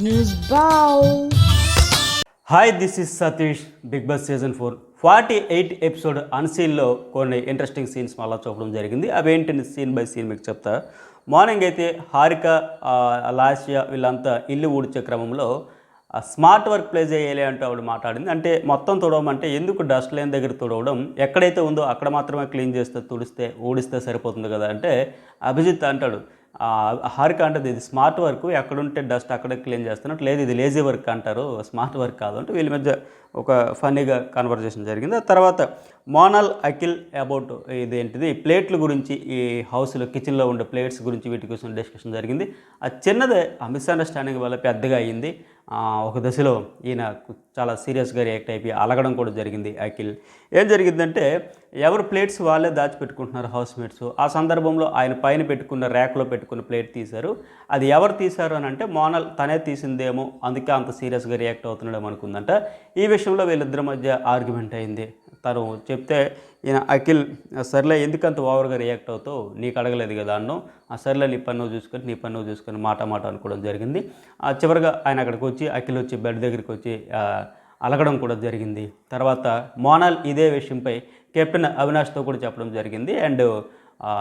News Bow. Hi this is Satish. Bigg Boss season 4 48 episode అన్సీన్లో కొన్ని interesting scenes మళ్ళీ చూపడం జరిగింది. అవేంటి సీన్ బై సీన్ మీకు చెప్తా. మార్నింగ్ అయితే హారిక, లాస్య వీళ్ళంతా ఇల్లు ఊడ్చే క్రమంలో స్మార్ట్ వర్క్ ప్లే చేయాలి అంటూ ఆవిడ మాట్లాడింది. అంటే మొత్తం తుడవమంటే ఎందుకు డస్ట్ లేని దగ్గర తుడవడం, ఎక్కడైతే ఉందో అక్కడ మాత్రమే క్లీన్ చేస్తే ఊడిస్తే సరిపోతుంది కదా అంటే అభిజిత్ అంటాడు, హారిక అంటది ఇది స్మార్ట్ వర్క్, ఎక్కడుంటే డస్ట్ అక్కడే క్లీన్ చేస్తున్నట్టు, లేదు ఇది లేజీ వర్క్ అంటారు, స్మార్ట్ వర్క్ కాదు అంటే వీళ్ళ మధ్య ఒక ఫన్నీగా కన్వర్జేషన్ జరిగింది. ఆ తర్వాత మోనాల్ అఖిల్ అబౌట్ ఇదేంటిది ప్లేట్ల గురించి, ఈ హౌస్లో కిచెన్లో ఉండే ప్లేట్స్ గురించి వీటి కోసం డిస్కషన్ జరిగింది. ఆ చిన్నదే మిస్అండర్స్టాండింగ్ వల్ల పెద్దగా అయ్యింది. ఒక దశలో ఈయన చాలా సీరియస్గా రియాక్ట్ అయిపోయి అలగడం కూడా జరిగింది అఖిల్. ఏం జరిగిందంటే ఎవరు ప్లేట్స్ వాళ్ళే దాచిపెట్టుకుంటున్నారు హౌస్మేట్స్. ఆ సందర్భంలో ఆయన పైన పెట్టుకున్న ర్యాక్లో పెట్టుకున్న ప్లేట్ తీశారు. అది ఎవరు తీశారు అని అంటే మోనాల్ తనే తీసిందేమో, అందుకే అంత సీరియస్గా రియాక్ట్ అవుతున్నాడేమో అనుకుందంట. ఈ విషయంలో వీళ్ళిద్దరి మధ్య ఆర్గ్యుమెంట్ అయింది. తను చెప్తే ఈయన అఖిల్, సర్లే ఎందుకంత ఓవర్గా రియాక్ట్ అవుతావు, నీకు అడగలేదు కదా అన్ను, సర్లే నీ పన్ను చూసుకొని మాట అనుకోవడం జరిగింది. చివరిగా ఆయన అక్కడికి వచ్చి అఖిల్ వచ్చి బెడ్ దగ్గరికి వచ్చి అలగడం కూడా జరిగింది. తర్వాత మోనాల్ ఇదే విషయంపై కెప్టెన్ అవినాష్తో కూడా చెప్పడం జరిగింది. అండ్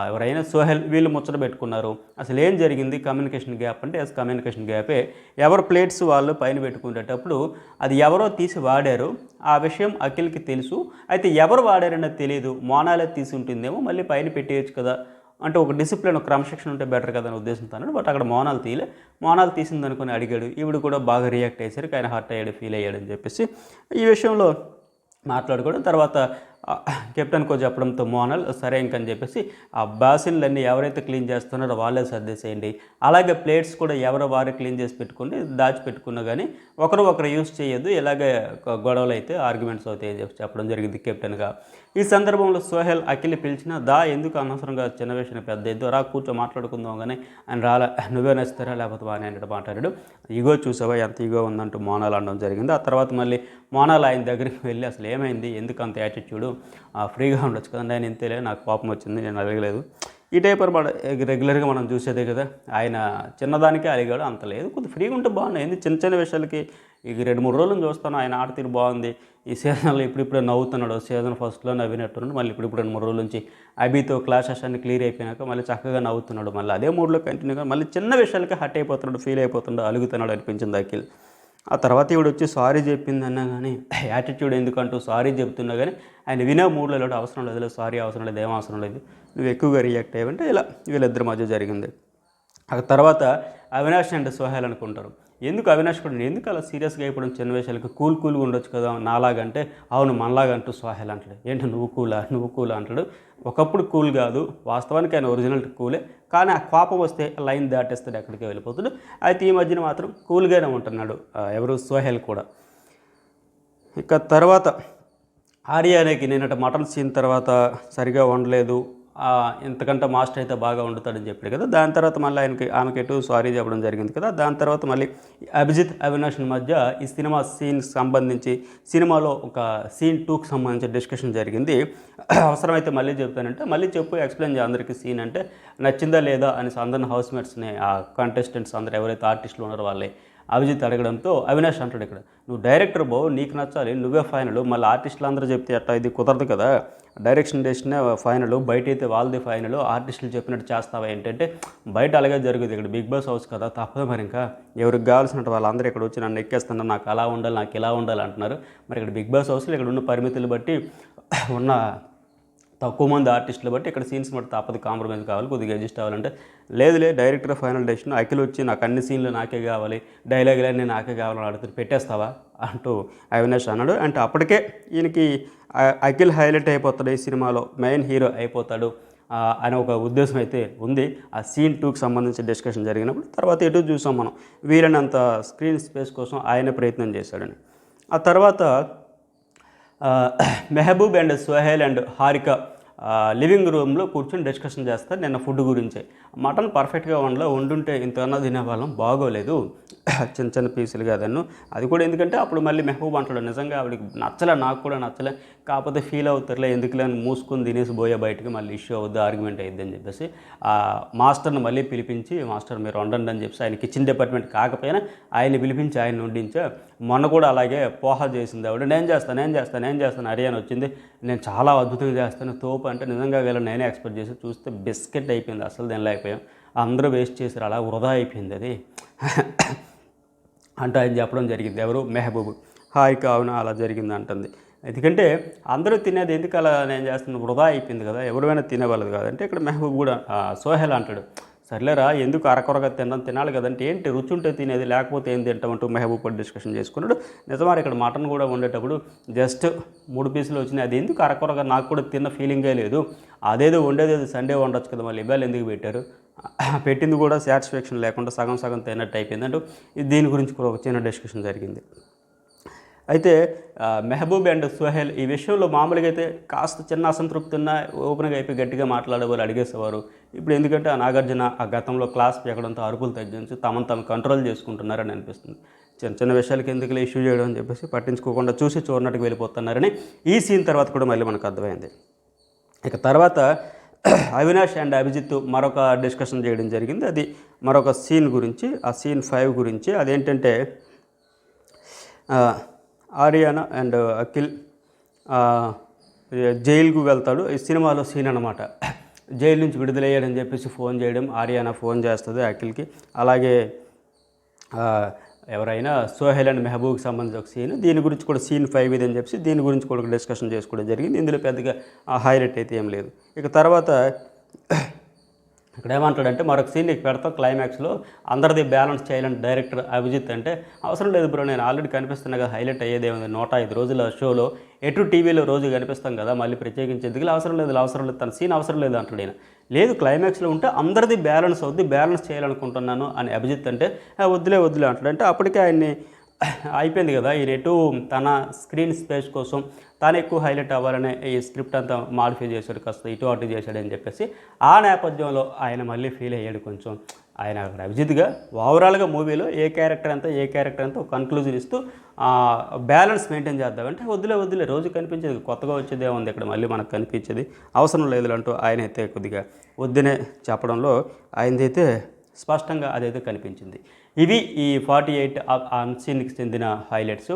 ఎవరైనా సోహెల్ వీళ్ళు ముచ్చట పెట్టుకున్నారు. అసలు ఏం జరిగింది, కమ్యూనికేషన్ గ్యాప్ అంటే కమ్యూనికేషన్ గ్యాపే. ఎవరు ప్లేట్స్ వాళ్ళు పైన పెట్టుకునేటప్పుడు అది ఎవరో తీసి వాడారు, ఆ విషయం అఖిల్కి తెలుసు. అయితే ఎవరు వాడారన్నది తెలియదు, మోనాలే తీసి ఉంటుందేమో, మళ్ళీ పైన పెట్టేయచ్చు కదా అంటే ఒక డిసిప్లిన్, ఒక క్రమశిక్షణ ఉంటే బెటర్ కదా అని ఉద్దేశంతో అన్నాడు. బట్ అక్కడ మోనాల్ తీసింది అనుకుని అడిగాడు. ఈవిడ కూడా బాగా రియాక్ట్ అయ్యేసరికి ఆయన హర్ట్ అయ్యాడు, ఫీల్ అయ్యాడని చెప్పేసి ఈ విషయంలో మాట్లాడుకోవడం. తర్వాత కెప్టెన్కో చెప్పడంతో మోనాల్ సరే ఇంకని చెప్పేసి ఆ బాసిన్లన్నీ ఎవరైతే క్లీన్ చేస్తున్నారో వాళ్ళే సర్దేసేయండి, అలాగే ప్లేట్స్ కూడా ఎవరో వారే క్లీన్ చేసి పెట్టుకోండి, దాచిపెట్టుకున్నా కానీ ఒకరు యూజ్ చేయొద్దు, ఇలాగే గొడవలు అయితే ఆర్గ్యుమెంట్స్ అవుతాయి అని చెప్పడం జరిగింది కెప్టెన్గా. ఈ సందర్భంలో సోహెల్ అఖిల్ని పిలిచిన ఎందుకు అనవసరంగా చిన్న విషయం పెద్ద ఎద్దు రా కూర్చో మాట్లాడుకుందాం కానీ ఆయన రాలే, నువ్వే నచ్చుతారా లేకపోతే బాగా అన్నట్టు మాట్లాడాడు. ఈగో చూసావా ఎంత ఈగో ఉందంటూ మోనాల్ అనడం జరిగింది. ఆ తర్వాత మళ్ళీ మోనాల్ ఆయన దగ్గరికి వెళ్ళి అసలు ఏమైంది, ఎందుకు అంత యాటిట్యూడు, ఫ్రీగా ఉండొచ్చు కదా, నేను ఇంతేలే నాకు కోపం వచ్చింది నేను అడగలేదు, ఈ టైప్ అనమాట. రెగ్యులర్గా మనం చూసేదే కదా, ఆయన చిన్నదానికే అడిగాడు, అంత లేదు కొద్దిగా ఫ్రీగా ఉంటే బాగున్నాయి. ఏంది చిన్న విషయాలకి ఇక 2-3 రోజులు చూస్తాను ఆయన ఆడతీరు బాగుంది, ఈ సీజన్లో ఇప్పుడిప్పుడే నవ్వుతున్నాడు, సీజన్ ఫస్ట్లో నవ్వినట్టున్నాడు, మళ్ళీ ఇప్పుడు 2-3 రోజుల నుంచి అభితో క్లాషెస్ అన్ని క్లియర్ అయిపోయినాక మళ్ళీ చక్కగా నవ్వుతున్నాడు, మళ్ళీ అదే మూడ్లో కంటిన్యూగా మళ్ళీ చిన్న విషయాలకి హర్ట్ అయిపోతున్నాడు, ఫీల్ అయిపోతున్నాడు, అలుగుతున్నాడు అనిపించింది అఖిల్. ఆ తర్వాత ఈవిడ వచ్చి సారీ చెప్పిందన్నా కానీ యాటిట్యూడ్ ఎందుకంటూ సారీ చెప్తున్నా కానీ ఆయన వినే మూడ్లో లేడు, అవసరం లేదు సారీ, అవసరం లేదు, ఏం అవసరం లేదు, నువ్వు ఎక్కువగా రియాక్ట్ అయ్యావంటే ఇలా వీళ్ళిద్దరి మధ్య జరిగింది. ఆ తర్వాత అవినాష్ అండ్ సోహెల్ అనుకుంటారు, ఎందుకు అవినాష్ కూడా ఎందుకు అలా సీరియస్గా అయిపోవడం, చిన్న విషయాలకి కూల్గా ఉండొచ్చు కదా నాలాగంటే, అవును మనలాగంటూ సోహెల్ అంటాడు, ఏంటి నువ్వు కూలా అంటాడు. ఒకప్పుడు కూల్ కాదు, వాస్తవానికి ఆయన ఒరిజినల్ కూలే, కానీ ఆ కోపం వస్తే లైన్ దాటేస్తాడు, ఎక్కడికి వెళ్ళిపోతాడు. అయితే ఈ మధ్యన మాత్రం కూల్గానే ఉంటున్నాడు ఎవరు సోహెల్ కూడా. ఇక తర్వాత ఆర్యాకి నేనట మటన్ సీన్ తర్వాత సరిగా వండలేదు, ఇంతకంటే మాస్టర్ అయితే బాగా వండుతాడని చెప్పాడు కదా, దాని తర్వాత మళ్ళీ ఆమెకి ఎటు సారీ చెప్పడం జరిగింది కదా. దాని తర్వాత మళ్ళీ అభిజిత్ అవినాష్ మధ్య ఈ సినిమా సీన్కి సంబంధించి, సినిమాలో ఒక సీన్ 2కి సంబంధించి డిస్కషన్ జరిగింది. అవసరమైతే మళ్ళీ చెప్తానంటే మళ్ళీ చెప్పు, ఎక్స్ప్లెయిన్ చేయ అందరికీ సీన్ అంటే నచ్చిందా లేదా అని అందరిని హౌస్మేట్స్ని, ఆ కంటెస్టెంట్స్ అందరూ ఎవరైతే ఆర్టిస్టులు ఉన్నారో వాళ్ళే అభిజిత్ అడగడంతో అవినాష్ అంటాడు, ఇక్కడ నువ్వు డైరెక్టర్ బావు, నీకు నచ్చాలి, నువ్వే ఫైనల్, మళ్ళీ ఆర్టిస్టులు అందరూ చెప్తే అట్లా ఇది కుదరదు కదా, డైరెక్షన్ డెసిషనే ఫైనల్, బయట అయితే వాళ్ళది ఫైనల్, ఆర్టిస్టులు చెప్పినట్టు చేస్తావా ఏంటంటే బయట అలాగే జరుగుతుంది, ఇక్కడ బిగ్ బాస్ హౌస్ కదా తప్పదు, మరి ఇంకా ఎవరికి కావాల్సినట్టు వాళ్ళందరూ ఇక్కడ వచ్చి నన్ను ఎక్కేస్తున్నారు, నాకు అలా ఉండాలి నాకు ఇలా ఉండాలి అంటున్నారు. మరి ఇక్కడ బిగ్ బాస్ హౌస్లో ఇక్కడ ఉన్న పరిమితులు బట్టి, ఉన్న తక్కువ మంది ఆర్టిస్టులు బట్టి ఇక్కడ సీన్స్ బట్టి తప్పదు, కాంప్రమైజ్ కావాలి, కొద్దిగా అడ్జస్ట్ అవ్వాలంటే, లేదులే డైరెక్టర్ ఫైనల్ డెసిషన్, అఖిల్ వచ్చి నాకు అన్ని సీన్లు నాకే కావాలి, డైలాగులన్నీ నాకే కావాలని అడుగుతారు, పెట్టేస్తావా అంటూ అవినాష్ అన్నాడు. అంటే అప్పటికే ఈయనకి అఖిల్ హైలైట్ అయిపోతాడు, ఈ సినిమాలో మెయిన్ హీరో అయిపోతాడు అనే ఒక ఉద్దేశం అయితే ఉంది. ఆ సీన్ 2కి సంబంధించి డిస్కషన్ జరిగినప్పుడు తర్వాత ఎటు చూసాం మనం, వీలైనంత స్క్రీన్ స్పేస్ కోసం ఆయన ప్రయత్నం చేశాడని. ఆ తర్వాత Mehaboob and Sohel and Harika living రూమ్లో కూర్చొని డిస్కషన్ చేస్తారు నిన్న ఫుడ్ గురించే. మటన్ పర్ఫెక్ట్గా వండుంటే ఇంతకన్నా తినేవాళ్ళం, బాగోలేదు చిన్న చిన్న పీసులు కాదన్ను. అది కూడా ఎందుకంటే అప్పుడు మళ్ళీ మెహబూబ్ అంటాడు, నిజంగా ఆవిడకి నచ్చలే, నాకు కూడా నచ్చలే, కాకపోతే ఫీల్ అవుతారులే, ఎందుకులే అని మూసుకొని తినేసి పోయే బయటకి, మళ్ళీ ఇష్యూ అవుద్ది, ఆర్గ్యుమెంట్ అయ్యిద్ది అని చెప్పేసి ఆ మాస్టర్ని మళ్ళీ పిలిపించి, మాస్టర్ మీరు వండండి అని చెప్పేసి, ఆయన కిచెన్ డిపార్ట్మెంట్ కాకపోయినా ఆయన్ని పిలిపించి ఆయన వండించా. మొన్న కూడా అలాగే పోహా చేసింది ఆవిడ, నేను చేస్తాను హరియానా వచ్చింది, నేను చాలా అద్భుతంగా చేస్తాను తోపు అంటే, నిజంగా వీళ్ళని నేనే ఎక్స్పెక్ట్ చేసి చూస్తే బిస్కెట్ అయిపోయింది, అసలు తినలేకపోయాం, అందరూ వేస్ట్ చేశారు, అలా వృధా అయిపోయింది అది అంటే ఆయన చెప్పడం జరిగింది. ఎవరు? మెహబూబ్. హాయ్ కావున అలా జరిగింది అంటుంది. ఎందుకంటే అందరూ తినేది ఎందుకు అలా నేను చేస్తున్నాను, వృధా అయిపోయింది కదా, ఎవరైనా తినేవాళ్ళది కాదంటే, ఇక్కడ మెహబూబ్ కూడా సోహెల్ అంటాడు, సర్లేరా ఎందుకు అరకొరగా తినాలి కదంటే, ఏంటి రుచి ఉంటే తినేది, లేకపోతే ఏం తింటామంటూ మెహబూబ్ కూడా డిస్కషన్ చేసుకున్నాడు. నిజమారు ఇక్కడ మటన్ కూడా వండేటప్పుడు జస్ట్ 3 పీసులు వచ్చినాయి, అది ఎందుకు అరకొరగా, నాకు కూడా తిన్న ఫీలింగే లేదు, అదేదో వండేది సండే వండొచ్చు కదా, మళ్ళీ ఇవాళ ఎందుకు పెట్టారు, పెట్టింది కూడా సాటిస్ఫాక్షన్ లేకుండా సగం సగం తిన్నట్టు అయిపోయింది అంటూ దీని గురించి కూడా ఒక చిన్న డిస్కషన్ జరిగింది. అయితే మెహబూబ్ అండ్ సోహెల్ ఈ విషయంలో మామూలుగా అయితే కాస్త చిన్న అసంతృప్తి ఉన్న ఓపెన్గా అయిపోయి గట్టిగా మాట్లాడేవారు, అడిగేసేవారు. ఇప్పుడు ఎందుకంటే ఆ నాగార్జున ఆ గతంలో క్లాస్ పెరగడంతో అరుపులు తగ్గించి తమను కంట్రోల్ చేసుకుంటున్నారని అనిపిస్తుంది. చిన్న చిన్న విషయాలకి ఎందుకులే ఇష్యూ చేయడం అని చెప్పేసి పట్టించుకోకుండా చూసి చూడనట్టుకు వెళ్ళిపోతున్నారని ఈ సీన్ తర్వాత కూడా మళ్ళీ మనకు అర్థమైంది. ఇక తర్వాత అవినాష్ అండ్ అభిజిత్ మరొక డిస్కషన్ చేయడం జరిగింది. అది మరొక సీన్ గురించి, ఆ సీన్ 5 గురించి. అదేంటంటే ఆర్యానా అండ్ అఖిల్ జైలుకు వెళ్తాడు, ఈ సినిమాలో సీన్ అనమాట. జైలు నుంచి విడుదలయ్యాడని చెప్పేసి ఫోన్ చేయడం, ఆర్యానా ఫోన్ చేస్తుంది అఖిల్కి. అలాగే ఎవరైనా సోహెల్ అండ్ మెహబూబ్కి సంబంధించిన ఒక సీన్, దీని గురించి కూడా సీన్ 5 ఇది అని చెప్పేసి దీని గురించి కూడా డిస్కషన్ చేసుకోవడం జరిగింది. ఇందులో పెద్దగా హైలైట్ అయితే ఏం లేదు. ఇక తర్వాత ఇక్కడ ఏమంటాడంటే, మరొక సీన్ నీకు పెడతాం క్లైమాక్స్లో, అందరిది బ్యాలెన్స్ చేయాలని డైరెక్టర్ అభిజిత్ అంటే, అవసరం లేదు బ్రో, నేను ఆల్రెడీ కనిపిస్తున్నా కదా, హైలైట్ అయ్యేదేముంది, 105 రోజుల షోలో ఎటు టీవీలో రోజు కనిపిస్తాం కదా, మళ్ళీ ప్రత్యేకించి ఎందుకు అవసరం లేదు, తన సీన్ అవసరం లేదు అంటాడు ఆయన. లేదు క్లైమాక్స్లో ఉంటే అందరిది బ్యాలెన్స్ అవుద్ది, బ్యాలెన్స్ చేయాలనుకుంటున్నాను అని అభిజిత్ అంటే, వద్దులే అంటాడు. అంటే అప్పటికే ఆయన్ని అయిపోయింది కదా, ఈయన ఎటు తన స్క్రీన్ స్పేస్ కోసం తాను ఎక్కువ హైలైట్ అవ్వాలనే ఈ స్క్రిప్ట్ అంతా మాడిఫై చేశాడు, కాస్త ఇటు అటు చేశాడని చెప్పేసి ఆ నేపథ్యంలో ఆయన మళ్ళీ ఫీల్ అయ్యాడు కొంచెం. ఆయన అక్కడ అభిజిత్గా ఓవరాల్గా మూవీలో ఏ క్యారెక్టర్ అంతా ఒక కన్క్లూజన్ ఇస్తూ బ్యాలెన్స్ మెయింటైన్ చేద్దామంటే, వద్దులే రోజు కనిపించేది, కొత్తగా వచ్చేదే ఉంది ఇక్కడ మళ్ళీ మనకు కనిపించేది, అవసరం లేదు అంటూ ఆయన అయితే కొద్దిగా వద్దునే చెప్పడంలో ఆయనదైతే స్పష్టంగా అదైతే కనిపించింది. ఇవి ఈ 48 అన్సీన్కి చెందిన హైలైట్స్.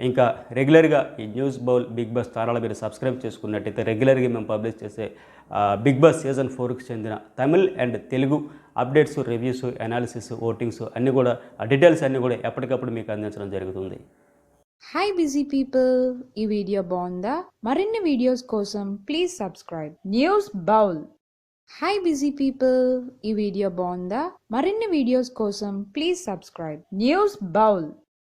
ఇంకా రెగ్యులర్గా ఈ news bowl Bigg Boss channel మీరు సబ్స్క్రైబ్ చేసుకున్నట్టయితే రెగ్యులర్గా మేము పబ్లిష్ చేసే బిగ్ బాస్ సీజన్ 4కి చెందిన Tamil and Telugu updates, reviews, analysis, votings అన్నీ కూడా డీటెయిల్స్ అన్నీ కూడా ఎప్పటికప్పుడు మీకు అందించడం జరుగుతుంది. హాయ్ బిజీ పీపుల్, ఈ వీడియో బాగుందా? మరిన్ని వీడియోస్ కోసం please subscribe news bowl. Hi busy people, ఈ వీడియో బాగుందా? మరిన్ని వీడియోస్ కోసం ప్లీజ్ సబ్స్క్రైబ్ న్యూస్ బౌల్.